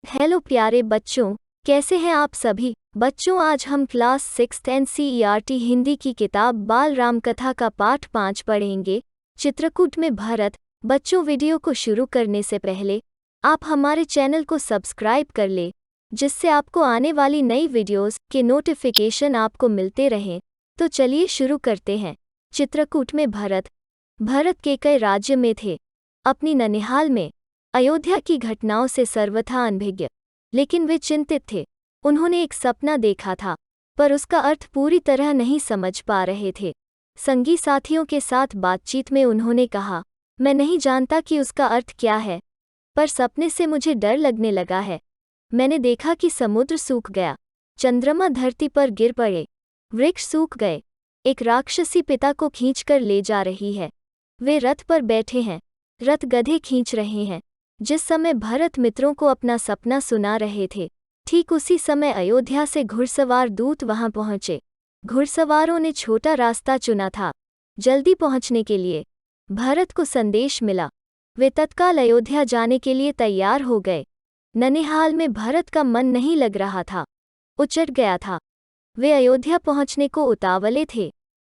Hello प्यारे बच्चों, कैसे हैं आप सभी। बच्चों, आज हम क्लास 6 एनसीईआरटी हिंदी की किताब बाल राम कथा का पाठ 5 पढ़ेंगे, चित्रकूट में भरत। बच्चों, वीडियो को शुरू करने से पहले आप हमारे चैनल को सब्सक्राइब कर ले, जिससे आपको आने वाली नई वीडियोस के नोटिफिकेशन आपको मिलते रहें। तो चलिए शुरू करते हैं। चित्रकूट में भरत केकई राज्य में थे। अपनी ननिहाल में अयोध्या की घटनाओं से सर्वथा अनभिज्ञ, लेकिन वे चिंतित थे। उन्होंने एक सपना देखा था, पर उसका अर्थ पूरी तरह नहीं समझ पा रहे थे। संगी साथियों के साथ बातचीत में उन्होंने कहा, मैं नहीं जानता कि उसका अर्थ क्या है, पर सपने से मुझे डर लगने लगा है। मैंने देखा कि समुद्र सूख गया, चंद्रमा धरती पर गिर पड़े, वृक्ष सूख गए। एक राक्षसी पिता को खींचकर ले जा रही है। वे रथ पर बैठे हैं, रथ गधे खींच रहे हैं। जिस समय भरत मित्रों को अपना सपना सुना रहे थे, ठीक उसी समय अयोध्या से घुड़सवार दूत वहां पहुंचे। घुड़सवारों ने छोटा रास्ता चुना था जल्दी पहुंचने के लिए। भरत को संदेश मिला। वे तत्काल अयोध्या जाने के लिए तैयार हो गए। ननिहाल में भरत का मन नहीं लग रहा था, उचट गया था। वे अयोध्या पहुंचने को उतावले थे।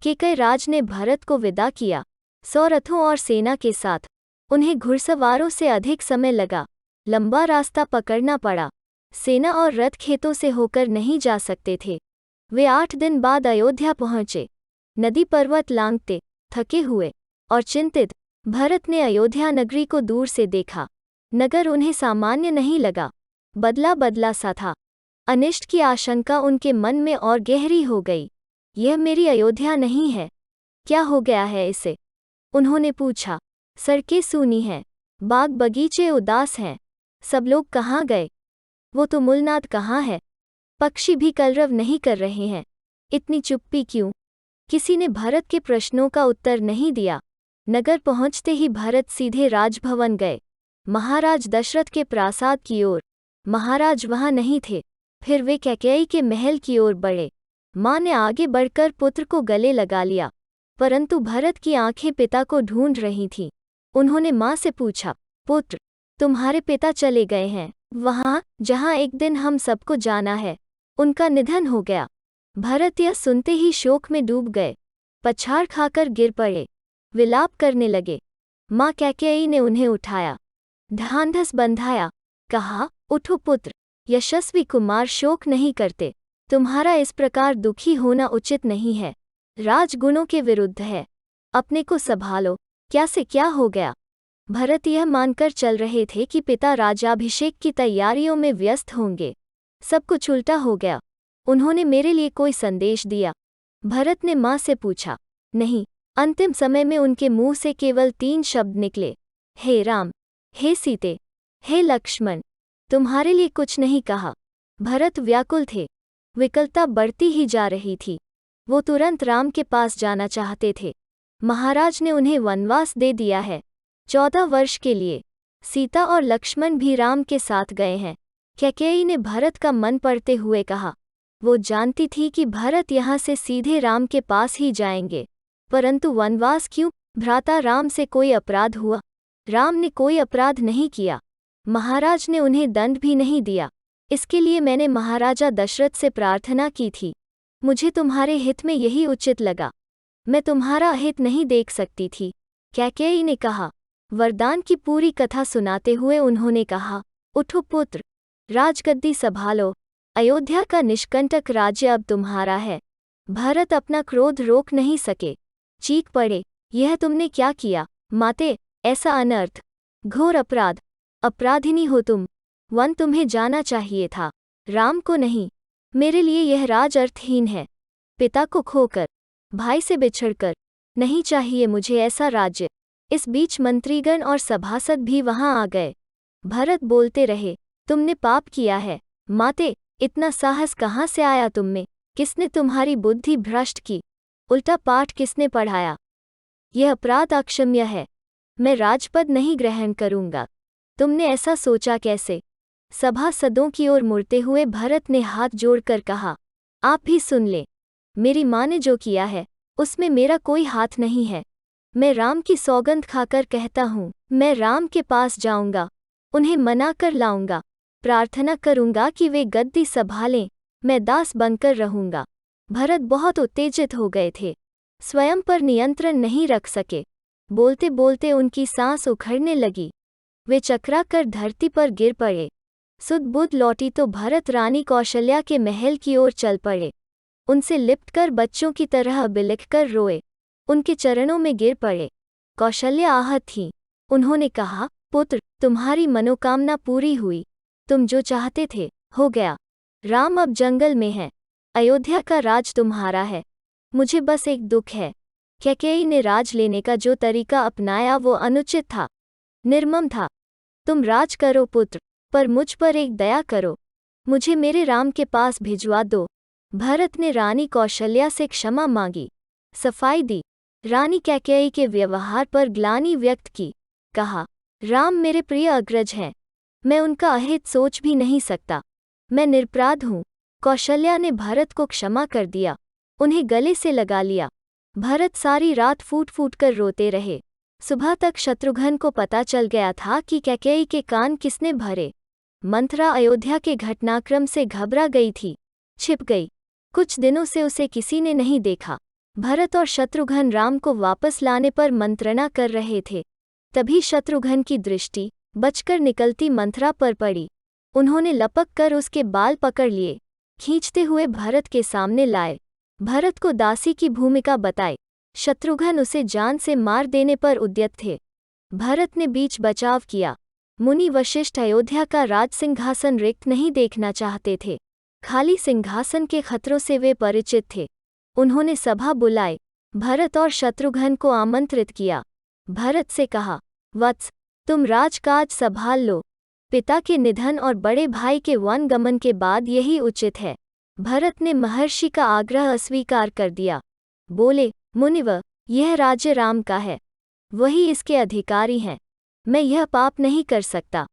केकई राज ने भरत को विदा किया, 100 रथों और सेना के साथ। उन्हें घुड़सवारों से अधिक समय लगा, लंबा रास्ता पकड़ना पड़ा। सेना और रथ खेतों से होकर नहीं जा सकते थे। वे 8 दिन बाद अयोध्या पहुंचे। नदी पर्वत लांघते, थके हुए और चिंतित, भरत ने अयोध्या नगरी को दूर से देखा। नगर उन्हें सामान्य नहीं लगा, बदला बदला सा था। अनिष्ट की आशंका उनके मन में और गहरी हो गई। यह मेरी अयोध्या नहीं है, क्या हो गया है इसे? उन्होंने पूछा। सड़कें सूनी हैं, बाग बगीचे उदास हैं, सब लोग कहाँ गए? वो तुमुलनाद कहाँ है? पक्षी भी कलरव नहीं कर रहे हैं, इतनी चुप्पी क्यों? किसी ने भरत के प्रश्नों का उत्तर नहीं दिया। नगर पहुंचते ही भरत सीधे राजभवन गए, महाराज दशरथ के प्रासाद की ओर। महाराज वहां नहीं थे। फिर वे कैकेयी के महल की ओर बढ़े। मां ने आगे बढ़कर पुत्र को गले लगा लिया, परंतु भरत की आंखें पिता को ढूंढ रही थीं। उन्होंने मां से पूछा, पुत्र, तुम्हारे पिता चले गए हैं वहां जहां एक दिन हम सबको जाना है, उनका निधन हो गया। भरत यह सुनते ही शोक में डूब गए, पछाड़ खाकर गिर पड़े, विलाप करने लगे। मां कैकेयी ने उन्हें उठाया, ढांढस बंधाया, कहा, उठो पुत्र, यशस्वी कुमार शोक नहीं करते। तुम्हारा इस प्रकार दुखी होना उचित नहीं है, राजगुणों के विरुद्ध है। अपने को संभालो, क्या से क्या हो गया? भरत यह मानकर चल रहे थे कि पिता राज्याभिषेक की तैयारियों में व्यस्त होंगे। सब कुछ उल्टा हो गया। उन्होंने मेरे लिए कोई संदेश दिया? भरत ने मां से पूछा। नहीं। अंतिम समय में उनके मुंह से केवल 3 शब्द निकले, हे राम, हे सीते, हे लक्ष्मण। तुम्हारे लिए कुछ नहीं कहा। भरत व्याकुल थे, विकलता बढ़ती ही जा रही थी। वो तुरंत राम के पास जाना चाहते थे। महाराज ने उन्हें वनवास दे दिया है, 14 वर्ष के लिए। सीता और लक्ष्मण भी राम के साथ गए हैं। कैकेयी ने भरत का मन पढ़ते हुए कहा। वो जानती थी कि भरत यहाँ से सीधे राम के पास ही जाएंगे, परंतु वनवास क्यों? भ्राता राम से कोई अपराध हुआ? राम ने कोई अपराध नहीं किया। महाराज ने उन्हें दंड भी नहीं दिया। इसके लिए मैंने महाराजा दशरथ से प्रार्थना की थी। मुझे तुम्हारे हित में यही उचित लगा, मैं तुम्हारा अहित नहीं देख सकती थी। कैकेयी ने कहा। वरदान की पूरी कथा सुनाते हुए उन्होंने कहा, उठो पुत्र, राजगद्दी संभालो, अयोध्या का निष्कंटक राज्य अब तुम्हारा है। भरत अपना क्रोध रोक नहीं सके, चीख पड़े, यह तुमने क्या किया? माते, ऐसा अनर्थ, घोर अपराध, अपराधिनी हो तुम। वन तुम्हें जाना चाहिए था, राम को नहीं। मेरे लिए यह राज अर्थहीन है। पिता को खोकर, भाई से बिछड़कर, नहीं चाहिए मुझे ऐसा राज्य। इस बीच मंत्रीगण और सभासद भी वहां आ गए। भरत बोलते रहे, तुमने पाप किया है। माते, इतना साहस कहाँ से आया तुम में? किसने तुम्हारी बुद्धि भ्रष्ट की? उल्टा पाठ किसने पढ़ाया? यह अपराध अक्षम्य है। मैं राजपद नहीं ग्रहण करूंगा। तुमने ऐसा सोचा कैसे? सभासदों की ओर मुड़ते हुए भरत ने हाथ जोड़कर कहा, आप भी सुन ले। मेरी माँ ने जो किया है, उसमें मेरा कोई हाथ नहीं है। मैं राम की सौगंध खाकर कहता हूँ, मैं राम के पास जाऊंगा, उन्हें मना कर लाऊंगा। प्रार्थना करूंगा कि वे गद्दी संभालें, मैं दास बनकर रहूंगा। भरत बहुत उत्तेजित हो गए थे, स्वयं पर नियंत्रण नहीं रख सके। बोलते बोलते उनकी सांस उखड़ने लगी, वे चकरा कर धरती पर गिर पड़े। सुध बुध लौटी तो भरत रानी कौशल्या के महल की ओर चल पड़े। उनसे लिपटकर बच्चों की तरह बिलख कर रोए, उनके चरणों में गिर पड़े। कौशल्या आहत थीं। उन्होंने कहा, पुत्र, तुम्हारी मनोकामना पूरी हुई, तुम जो चाहते थे हो गया। राम अब जंगल में है, अयोध्या का राज तुम्हारा है। मुझे बस एक दुख है, कैकेयी ने राज लेने का जो तरीका अपनाया वो अनुचित था, निर्मम था। तुम राज करो पुत्र, पर मुझ पर एक दया करो, मुझे मेरे राम के पास भिजवा दो। भरत ने रानी कौशल्या से क्षमा मांगी, सफाई दी। रानी कैकेयी के व्यवहार पर ग्लानि व्यक्त की, कहा, राम मेरे प्रिय अग्रज हैं, मैं उनका अहित सोच भी नहीं सकता, मैं निरपराध हूँ। कौशल्या ने भरत को क्षमा कर दिया, उन्हें गले से लगा लिया। भरत सारी रात फूट फूट कर रोते रहे। सुबह तक शत्रुघ्न को पता चल गया था कि कैकेयी के कान किसने भरे। मंथरा अयोध्या के घटनाक्रम से घबरा गई थी, छिप गई। कुछ दिनों से उसे किसी ने नहीं देखा। भरत और शत्रुघ्न राम को वापस लाने पर मंत्रणा कर रहे थे। तभी शत्रुघ्न की दृष्टि बचकर निकलती मंथरा पर पड़ी। उन्होंने लपक कर उसके बाल पकड़ लिए, खींचते हुए भरत के सामने लाए। भरत को दासी की भूमिका बताई। शत्रुघ्न उसे जान से मार देने पर उद्यत थे। भरत ने बीच बचाव किया। मुनि वशिष्ठ अयोध्या का राज सिंहासन रिक्त नहीं देखना चाहते थे, खाली सिंहासन के खतरों से वे परिचित थे। उन्होंने सभा बुलाई, भरत और शत्रुघ्न को आमंत्रित किया। भरत से कहा, वत्स, तुम राजकाज संभाल लो, पिता के निधन और बड़े भाई के वनगमन के बाद यही उचित है। भरत ने महर्षि का आग्रह अस्वीकार कर दिया। बोले, मुनिवर, यह राज्य राम का है, वही इसके अधिकारी हैं, मैं यह पाप नहीं कर सकता।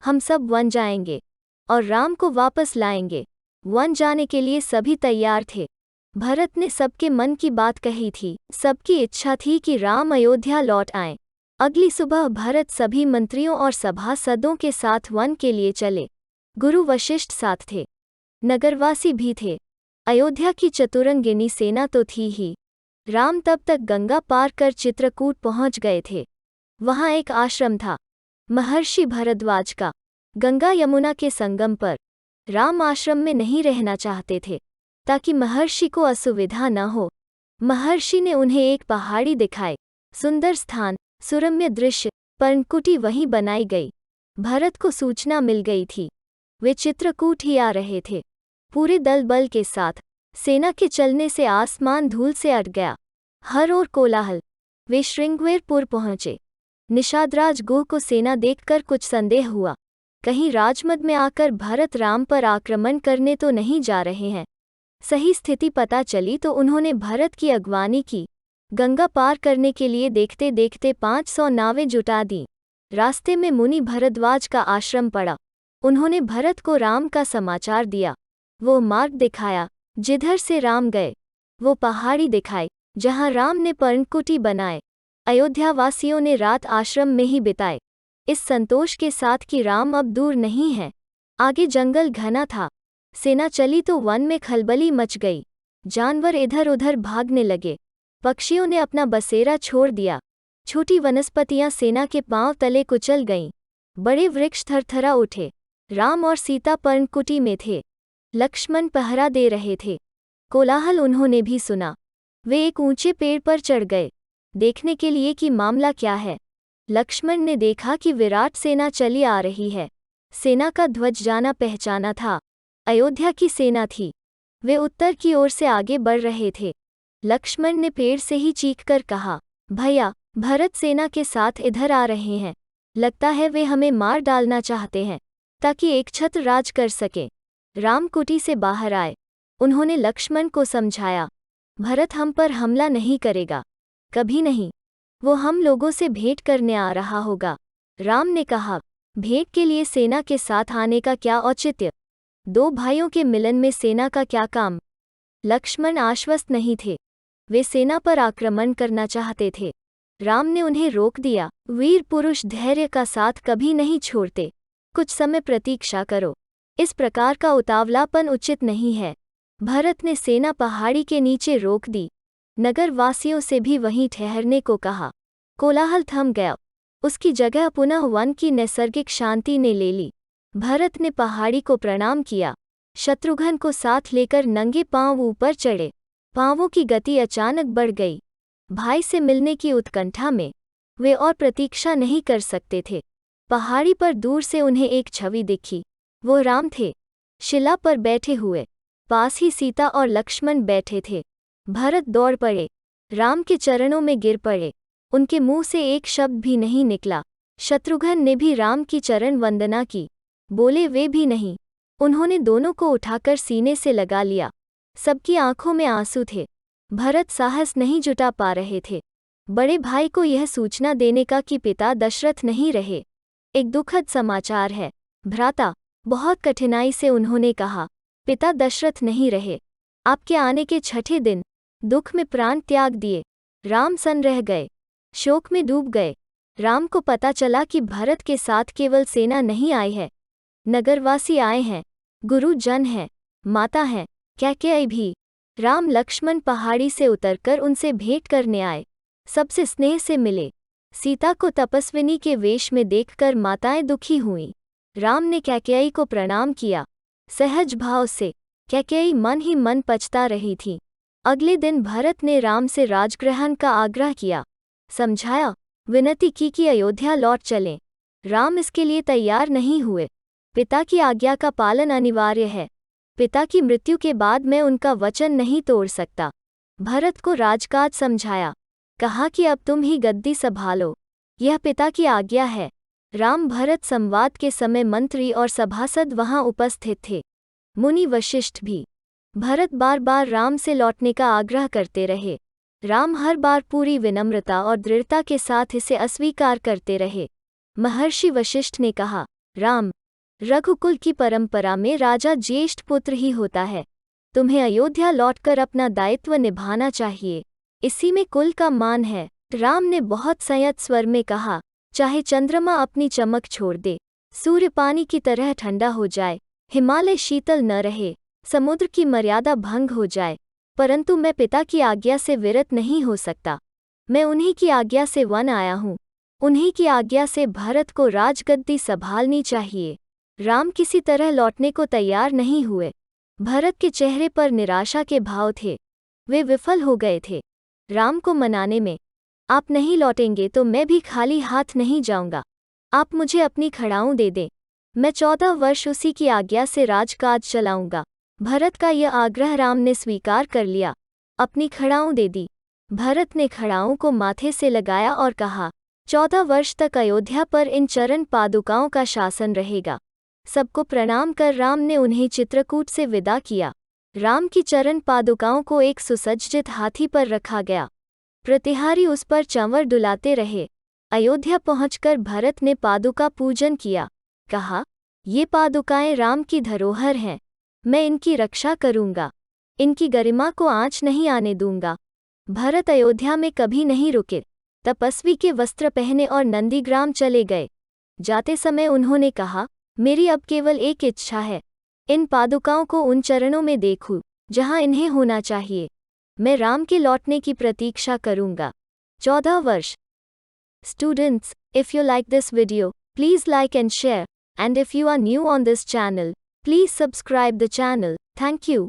हम सब वन जाएंगे और राम को वापस लाएंगे। वन जाने के लिए सभी तैयार थे। भरत ने सबके मन की बात कही थी, सबकी इच्छा थी कि राम अयोध्या लौट आएं। अगली सुबह भरत सभी मंत्रियों और सभासदों के साथ वन के लिए चले। गुरु वशिष्ठ साथ थे, नगरवासी भी थे। अयोध्या की चतुरंगिनी सेना तो थी ही। राम तब तक गंगा पार कर चित्रकूट पहुंच गए थे। वहां एक आश्रम था, महर्षि भरद्वाज का, गंगा यमुना के संगम पर। राम आश्रम में नहीं रहना चाहते थे, ताकि महर्षि को असुविधा न हो। महर्षि ने उन्हें एक पहाड़ी दिखाई, सुंदर स्थान, सुरम्य दृश्य, पर्णकुटी वहीं बनाई गई। भरत को सूचना मिल गई थी, वे चित्रकूट ही आ रहे थे, पूरे दल बल के साथ। सेना के चलने से आसमान धूल से अट गया, हर ओर कोलाहल। वे श्रृंगवेरपुर पहुंचे। निषादराज गुह को सेना देखकर कुछ संदेह हुआ, कहीं राजमद में आकर भरत राम पर आक्रमण करने तो नहीं जा रहे हैं। सही स्थिति पता चली तो उन्होंने भरत की अगवानी की। गंगा पार करने के लिए देखते देखते 500 नावें जुटा दी। रास्ते में मुनि भरद्वाज का आश्रम पड़ा। उन्होंने भरत को राम का समाचार दिया। वो मार्ग दिखाया जिधर से राम गए, वो पहाड़ी दिखाई जहां राम ने पर्णकुटी बनाए। अयोध्यावासियों ने रात आश्रम में ही बिताए, इस संतोष के साथ कि राम अब दूर नहीं है। आगे जंगल घना था। सेना चली तो वन में खलबली मच गई। जानवर इधर उधर भागने लगे, पक्षियों ने अपना बसेरा छोड़ दिया। छोटी वनस्पतियां सेना के पांव तले कुचल गईं। बड़े वृक्ष थरथरा उठे। राम और सीता पर्णकुटी में थे, लक्ष्मण पहरा दे रहे थे। कोलाहल उन्होंने भी सुना। वे एक ऊंचे पेड़ पर चढ़ गए, देखने के लिए कि मामला क्या है। लक्ष्मण ने देखा कि विराट सेना चली आ रही है। सेना का ध्वज जाना पहचाना था, अयोध्या की सेना थी। वे उत्तर की ओर से आगे बढ़ रहे थे। लक्ष्मण ने पेड़ से ही चीखकर कहा, भैया, भरत सेना के साथ इधर आ रहे हैं, लगता है वे हमें मार डालना चाहते हैं, ताकि एक छत्र राज कर सके। राम कुटी से बाहर आए। उन्होंने लक्ष्मण को समझाया, भरत हम पर हमला नहीं करेगा, कभी नहीं। वो हम लोगों से भेंट करने आ रहा होगा। राम ने कहा, भेंट के लिए सेना के साथ आने का क्या औचित्य? दो भाइयों के मिलन में सेना का क्या काम? लक्ष्मण आश्वस्त नहीं थे, वे सेना पर आक्रमण करना चाहते थे। राम ने उन्हें रोक दिया। वीर पुरुष धैर्य का साथ कभी नहीं छोड़ते। कुछ समय प्रतीक्षा करो। इस प्रकार का उतावलापन उचित नहीं है। भरत ने सेना पहाड़ी के नीचे रोक दी। नगर वासियों से भी वहीं ठहरने को कहा। कोलाहल थम गया। उसकी जगह पुनः वन की नैसर्गिक शांति ने ले ली। भरत ने पहाड़ी को प्रणाम किया। शत्रुघ्न को साथ लेकर नंगे पांव ऊपर चढ़े। पांवों की गति अचानक बढ़ गई। भाई से मिलने की उत्कंठा में वे और प्रतीक्षा नहीं कर सकते थे। पहाड़ी पर दूर से उन्हें एक छवि दिखी। वो राम थे, शिला पर बैठे हुए। पास ही सीता और लक्ष्मण बैठे थे। भरत दौड़ पड़े, राम के चरणों में गिर पड़े। उनके मुंह से एक शब्द भी नहीं निकला। शत्रुघ्न ने भी राम की चरण वंदना की, बोले वे भी नहीं। उन्होंने दोनों को उठाकर सीने से लगा लिया। सबकी आंखों में आंसू थे। भरत साहस नहीं जुटा पा रहे थे बड़े भाई को यह सूचना देने का कि पिता दशरथ नहीं रहे। एक दुखद समाचार है भ्राता, बहुत कठिनाई से उन्होंने कहा। पिता दशरथ नहीं रहे। आपके आने के छठे दिन दुख में प्राण त्याग दिए। राम सन्न रह गए, शोक में डूब गए। राम को पता चला कि भरत के साथ केवल सेना नहीं आई है, नगरवासी आए हैं, गुरुजन हैं, माता हैं, कैकेयी भी। राम लक्ष्मण पहाड़ी से उतरकर उनसे भेंट करने आए, सबसे स्नेह से मिले। सीता को तपस्विनी के वेश में देखकर माताएं दुखी हुईं। राम ने कैकेयी को प्रणाम किया, सहज भाव से। कैकेयी मन ही मन पछता रही थी। अगले दिन भरत ने राम से राजग्रहण का आग्रह किया, समझाया, विनती की कि अयोध्या लौट चलें। राम इसके लिए तैयार नहीं हुए। पिता की आज्ञा का पालन अनिवार्य है। पिता की मृत्यु के बाद मैं उनका वचन नहीं तोड़ सकता। भरत को राजकाज समझाया, कहा कि अब तुम ही गद्दी संभालो, यह पिता की आज्ञा है। राम भरत संवाद के समय मंत्री और सभासद वहां उपस्थित थे, मुनि वशिष्ठ भी। भरत बार बार राम से लौटने का आग्रह करते रहे। राम हर बार पूरी विनम्रता और दृढ़ता के साथ इसे अस्वीकार करते रहे। महर्षि वशिष्ठ ने कहा, राम, रघुकुल की परंपरा में राजा ज्येष्ठ पुत्र ही होता है। तुम्हें अयोध्या लौटकर अपना दायित्व निभाना चाहिए, इसी में कुल का मान है। राम ने बहुत संयत स्वर में कहा, चाहे चंद्रमा अपनी चमक छोड़ दे, सूर्य पानी की तरह ठंडा हो जाए, हिमालय शीतल न रहे, समुद्र की मर्यादा भंग हो जाए, परंतु मैं पिता की आज्ञा से विरत नहीं हो सकता। मैं उन्हीं की आज्ञा से वन आया हूँ। उन्हीं की आज्ञा से भरत को राजगद्दी संभालनी चाहिए। राम किसी तरह लौटने को तैयार नहीं हुए। भरत के चेहरे पर निराशा के भाव थे। वे विफल हो गए थे राम को मनाने में। आप नहीं लौटेंगे तो मैं भी खाली हाथ नहीं जाऊंगा। आप मुझे अपनी खड़ाऊं दे दें, मैं 14 वर्ष उसी की आज्ञा से राजकाज चलाऊंगा। भरत का यह आग्रह राम ने स्वीकार कर लिया, अपनी खड़ाऊं दे दी। भरत ने खड़ाऊं को माथे से लगाया और कहा, 14 वर्ष तक अयोध्या पर इन चरण पादुकाओं का शासन रहेगा। सबको प्रणाम कर राम ने उन्हें चित्रकूट से विदा किया। राम की चरण पादुकाओं को एक सुसज्जित हाथी पर रखा गया। प्रतिहारी उस पर चंवर डुलाते रहे। अयोध्या पहुंचकर भरत ने पादुका पूजन किया। कहा, ये पादुकाएं राम की धरोहर हैं, मैं इनकी रक्षा करूंगा, इनकी गरिमा को आंच नहीं आने दूंगा। भरत अयोध्या में कभी नहीं रुके, तपस्वी के वस्त्र पहने और नंदीग्राम चले गए। जाते समय उन्होंने कहा, मेरी अब केवल एक इच्छा है, इन पादुकाओं को उन चरणों में देखूं जहां इन्हें होना चाहिए। मैं राम के लौटने की प्रतीक्षा करूंगा। 14 वर्ष। Students, if you like this video, please like and share, and if you are new on this channel, please subscribe the channel. Thank you.